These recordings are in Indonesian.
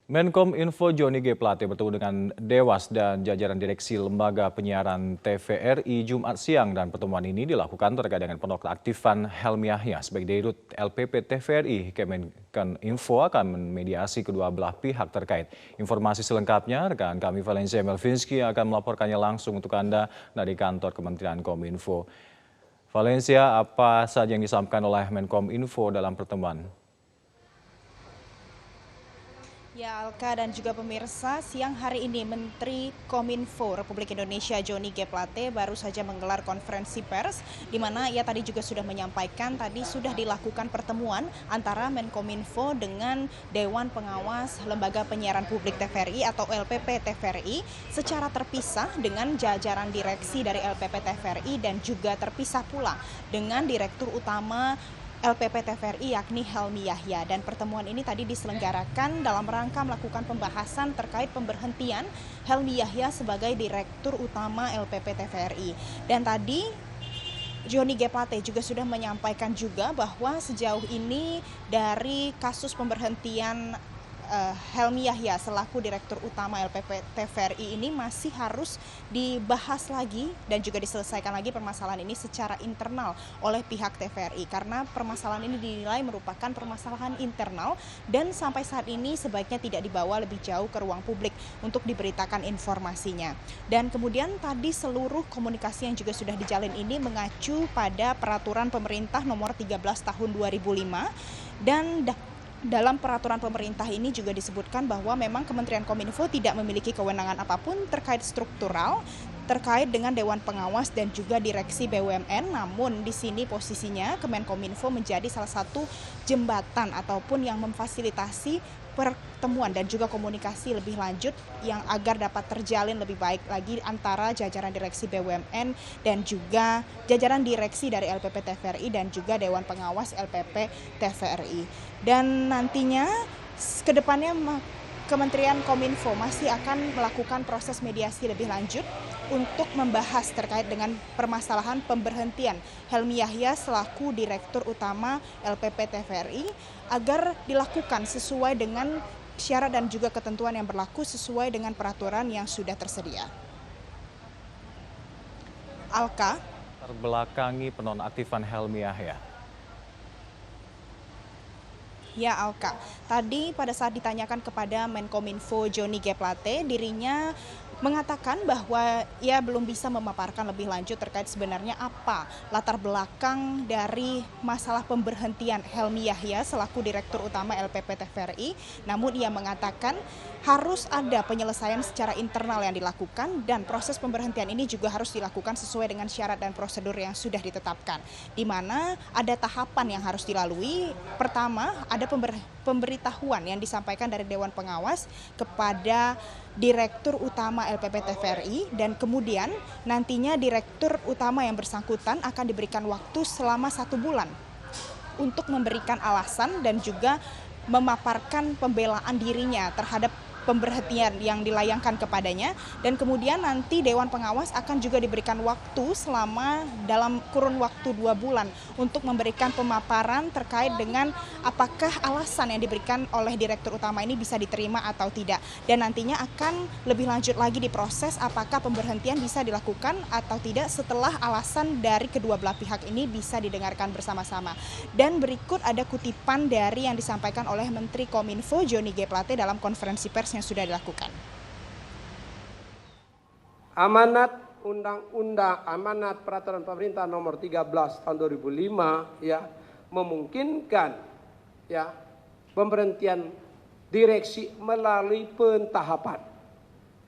Menkom Info Johnny G. Plate bertemu dengan Dewas dan jajaran direksi Lembaga Penyiaran TVRI Jumat siang, dan pertemuan ini dilakukan terkait dengan penonaktifan Helmi Yahya sebagai Dirut LPP TVRI. Kemeninfo akan memediasi kedua belah pihak terkait. Informasi selengkapnya rekan kami Valencia Melvinski akan melaporkannya langsung untuk Anda dari kantor Kementerian Kominfo. Valencia, apa saja yang disampaikan oleh Menkom Info dalam pertemuan? Ya, Alka dan juga pemirsa, siang hari ini Menteri Kominfo Republik Indonesia Johnny G. Plate baru saja menggelar konferensi pers, di mana ia tadi juga sudah menyampaikan tadi sudah dilakukan pertemuan antara Menkominfo dengan Dewan Pengawas Lembaga Penyiaran Publik TVRI atau LPP TVRI secara terpisah dengan jajaran direksi dari LPP TVRI dan juga terpisah pula dengan Direktur Utama LPP TVRI yakni Helmi Yahya, dan pertemuan ini tadi diselenggarakan dalam rangka melakukan pembahasan terkait pemberhentian Helmi Yahya sebagai Direktur Utama LPP TVRI. Dan tadi Johnny G. Plate juga sudah menyampaikan juga bahwa sejauh ini dari kasus pemberhentian Helmi Yahya selaku Direktur Utama LPP TVRI ini masih harus dibahas lagi dan juga diselesaikan lagi permasalahan ini secara internal oleh pihak TVRI, karena permasalahan ini dinilai merupakan permasalahan internal dan sampai saat ini sebaiknya tidak dibawa lebih jauh ke ruang publik untuk diberitakan informasinya. Dan kemudian tadi seluruh komunikasi yang juga sudah dijalin ini mengacu pada peraturan pemerintah nomor 13 tahun 2005, dan dalam peraturan pemerintah ini juga disebutkan bahwa memang Kementerian Kominfo tidak memiliki kewenangan apapun terkait struktural, terkait dengan Dewan Pengawas dan juga Direksi BUMN. Namun di sini posisinya Kemenkominfo menjadi salah satu jembatan ataupun yang memfasilitasi pertemuan dan juga komunikasi lebih lanjut yang agar dapat terjalin lebih baik lagi antara jajaran direksi BUMN dan juga jajaran direksi dari LPP TVRI dan juga Dewan Pengawas LPP TVRI. Dan nantinya ke depannya Kementerian Kominfo masih akan melakukan proses mediasi lebih lanjut untuk membahas terkait dengan permasalahan pemberhentian Helmi Yahya selaku Direktur Utama LPP TVRI agar dilakukan sesuai dengan syarat dan juga ketentuan yang berlaku sesuai dengan peraturan yang sudah tersedia. Alka. Terbelakangi penonaktifan Helmi Yahya. Ya, Alka. Tadi pada saat ditanyakan kepada Menkominfo Johnny G. Plate, dirinya mengatakan bahwa ia belum bisa memaparkan lebih lanjut terkait sebenarnya apa latar belakang dari masalah pemberhentian Helmi Yahya selaku Direktur Utama LPP TVRI. Namun ia mengatakan harus ada penyelesaian secara internal yang dilakukan dan proses pemberhentian ini juga harus dilakukan sesuai dengan syarat dan prosedur yang sudah ditetapkan, di mana ada tahapan yang harus dilalui. Pertama, ada pemberitahuan yang disampaikan dari Dewan Pengawas kepada Direktur Utama LPP TVRI, dan kemudian nantinya Direktur Utama yang bersangkutan akan diberikan waktu selama 1 bulan untuk memberikan alasan dan juga memaparkan pembelaan dirinya terhadap pemberhentian yang dilayangkan kepadanya, dan kemudian nanti Dewan Pengawas akan juga diberikan waktu selama dalam kurun waktu 2 bulan untuk memberikan pemaparan terkait dengan apakah alasan yang diberikan oleh Direktur Utama ini bisa diterima atau tidak, dan nantinya akan lebih lanjut lagi diproses apakah pemberhentian bisa dilakukan atau tidak setelah alasan dari kedua belah pihak ini bisa didengarkan bersama-sama. Dan berikut ada kutipan dari yang disampaikan oleh Menteri Kominfo Johnny G. Plate dalam konferensi pers yang sudah dilakukan. Amanat Undang-Undang Amanat Peraturan Pemerintah Nomor 13 Tahun 2005 ya memungkinkan ya pemberhentian direksi melalui pentahapan.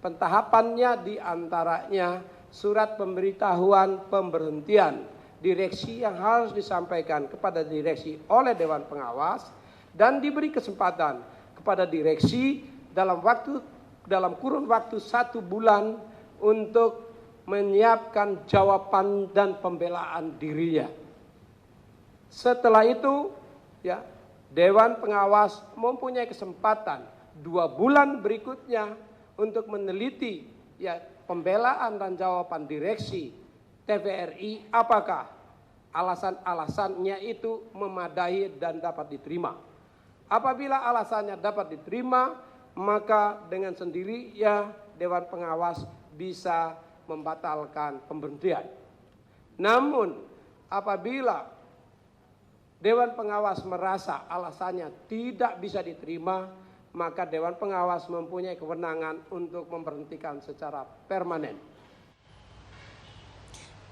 Pentahapannya diantaranya surat pemberitahuan pemberhentian direksi yang harus disampaikan kepada direksi oleh Dewan Pengawas dan diberi kesempatan kepada direksi dalam kurun waktu 1 bulan untuk menyiapkan jawaban dan pembelaan dirinya. Setelah itu, ya, Dewan Pengawas mempunyai kesempatan 2 bulan berikutnya untuk meneliti ya pembelaan dan jawaban direksi TVRI apakah alasan-alasannya itu memadai dan dapat diterima. Apabila alasannya dapat diterima, maka dengan sendiri ya Dewan Pengawas bisa membatalkan pemberhentian. Namun apabila Dewan Pengawas merasa alasannya tidak bisa diterima, maka Dewan Pengawas mempunyai kewenangan untuk memberhentikan secara permanen.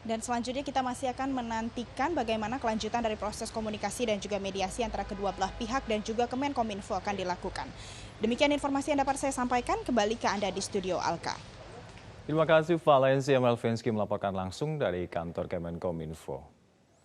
Dan selanjutnya kita masih akan menantikan bagaimana kelanjutan dari proses komunikasi dan juga mediasi antara kedua belah pihak dan juga Kemenkominfo akan dilakukan. Demikian informasi yang dapat saya sampaikan, kembali ke Anda di studio Alka. Terima kasih Valencia Melvinski melaporkan langsung dari kantor Kemenkominfo.